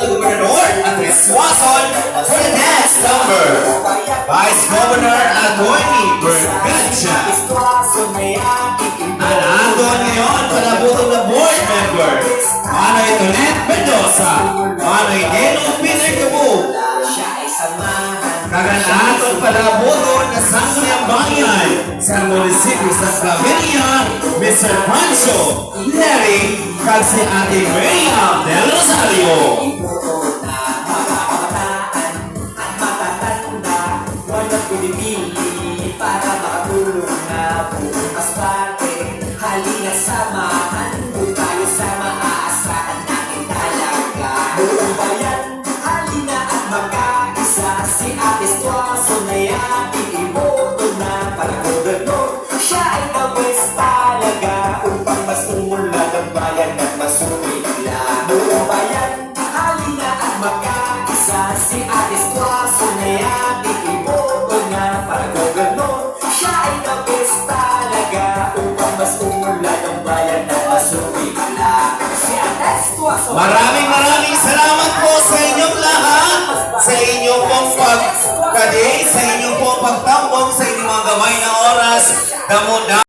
Gobernador Andres Suason for the next number. Vice Governor Atty. Bergancha. Nandun ngayon palabutong na board member. Manoy Tonet Mendoza. Manoy Nelo Peter Cabu. Kaganatong palabuton na sangguniang bayan sa munisipyo sa Claveria, Mr. Pancho Larry kag si Ate Miriam Del Rosario. Para makatulong na bukas parte. Halina samahan mo tayo sa maaasahan natin talaga. Buong bayan, halina at magkaisa. Si Ate Suason ay ating iboto na para gobernador. Siya ay the best talaga upang mas umulad ang bayan at mas sumigla. Buong bayan, halina at magkaisa. Si Ate Suason ay ating iboto na para gobernador. Siya ay the best talaga upang mas umulad ang bayan at mas sumigla. Si Ate Suason. Maraming salamat po sa inyong lahat, sa inyong pong pagkadi, sa inyong pong pagtambong, sa inyong mga gamay na oras. Damo